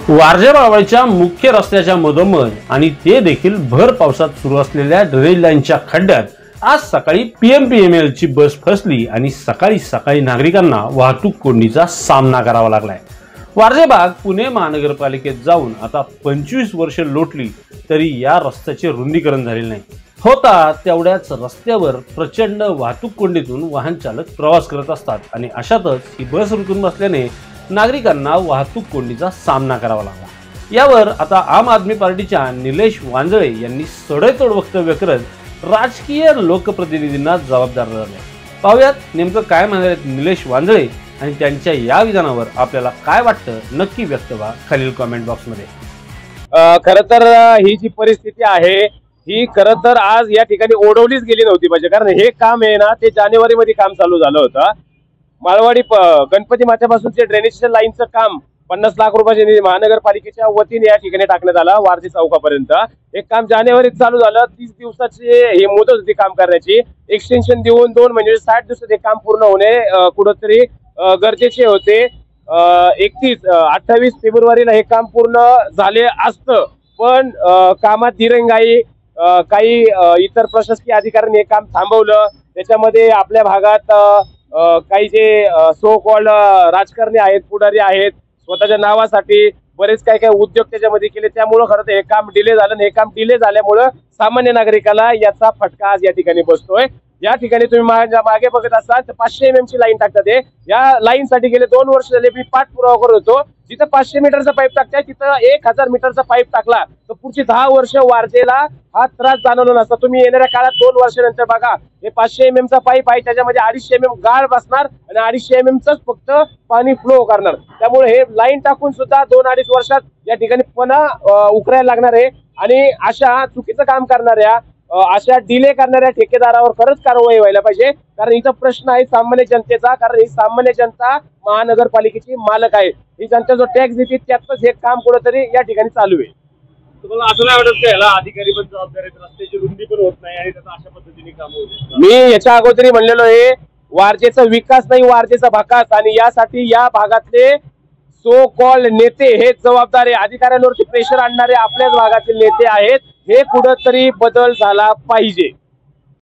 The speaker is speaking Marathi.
वारजे बाळवाडीच्या मुख्य रस्त्याच्या मधोमध आणि ते देखील भर पावसात सुरू असलेल्या रेल लाईनच्या खड्ड्यात आज सकाळी पीएमपीएमएल ची बस फसली आणि सकाळी सकाळी नागरिकांना वाहतूक कोंडीचा सामना करावा लागलाय। वारजे भाग पुणे महानगरपालिकेत जाऊन आता 25 वर्ष लोटली तरी या रस्त्याचे रुंदीकरण झालेले नाही। होता तेवढ्याच रस्त्यावर प्रचंड वाहतूक कोंडीतून वाहन चालक प्रवास करत असतात आणि अशातच ही बस रुतून बसल्याने नागरिकांना वाहतूक कोंडीचा सामना करावा लागला। यावर आता आम आदमी पार्टीच्या निलेश वांजळे यांनी सडेतोड वक्तव्य करत राजकीय लोकप्रतिनिधींना जबाबदार धरले। पाहूयात नेमकं काय म्हणाले निलेश वांजळे आणि त्यांच्या या विधानावर आपल्याला काय वाटतं, नक्की व्यक्त व्हा खालील कमेंट बॉक्स मध्ये। खरं तर ही जी परिस्थिती आहे ही खरं तर आज या ठिकाणी ओढवलीच गेली नव्हती पाहिजे, कारण हे काम आहे ना ते जानेवारी मध्ये काम चालू झालं होतं। माळवाडी गणपती माथ्यापासूनचे ड्रेनेजच्या लाईनचं काम 50 लाख रुपयाचे निधी महानगरपालिकेच्या वतीने या ठिकाणी टाकण्यात आला वारजे चौकापर्यंत। हे काम जानेवारीत चालू झालं। 30 दिवसाची ही मुदत होती काम करण्याची, एक्सटेन्शन देऊन 2 म्हणजे 60 दिवसात हे काम पूर्ण होणे कुठेतरी गरजेचे होते। 28 फेब्रुवारीला हे काम पूर्ण झाले असतं, पण कामात दिरंगाई काही इतर प्रशासकीय अधिकाऱ्यांनी हे काम थांबवलं। त्याच्यामध्ये आपल्या भागात काही जे सो कॉल्ड राजकारणी आहेत, पुढारी आहेत, स्वतःच्या नावासाठी बरेच काही उद्योग त्याच्यामध्ये केले, त्यामुळे खरं तर हे काम डिले झालं। हे काम डिले झाल्यामुळे सामान्य नागरिकाला याचा फटका आज या ठिकाणी बसतोय। या ठिकाणी तुम्ही मागे बघत असाल तर 500 mm ची लाईन टाकतात। या लाईन साठी गेले 2 वर्ष झाले मी पाठपुरावा करत होतो। जिथं 500 मीटरचा पाईप टाकताय तिथं 1000 मीटरचा पाईप टाकला तर पुढची 10 वर्ष वारजेला हा त्रास जाणवला नसता। तुम्ही येणाऱ्या काळात 2 वर्षानंतर बघा, हे 500 mm चा पाईप आहे, त्याच्यामध्ये 250 mm गाळ बसणार आणि 250 mm चंच फक्त पाणी फ्लो करणार। त्यामुळे हे लाईन टाकून सुद्धा 2-2.5 वर्षात या ठिकाणी पुन्हा उकरायला लागणार आहे। आणि अशा चुकीचं काम करणाऱ्या अशा डिले करणाऱ्या ठेकेदारावर खरंच कारवाई व्हायला पाहिजे, कारण इथं प्रश्न आहे सामान्य जनतेचा। कारण ही सामान्य जनता महानगरपालिकेची मालक आहे, ही जनता जो टॅक्स देते त्यातच हे काम कुठेतरी या ठिकाणी चालू आहे। तुम्हाला असं नाही वाटत का याला अधिकारी पण जबाबदार आहेत, रस्त्याची रुंदी पण होत नाही आणि त्याचा अशा पद्धतीने काम होत? मी याच्या अगोदरही म्हणलेलो आहे, वारजेचा विकास नाही वारजेचा भाकास, आणि यासाठी या भागातले सो कॉल्ड नेते हे जबाबदार आहे। अधिकाऱ्यांवरती प्रेशर आणणारे आपल्याच भागातील नेते आहेत। हे कुठंतरी बदल झाला पाहिजे।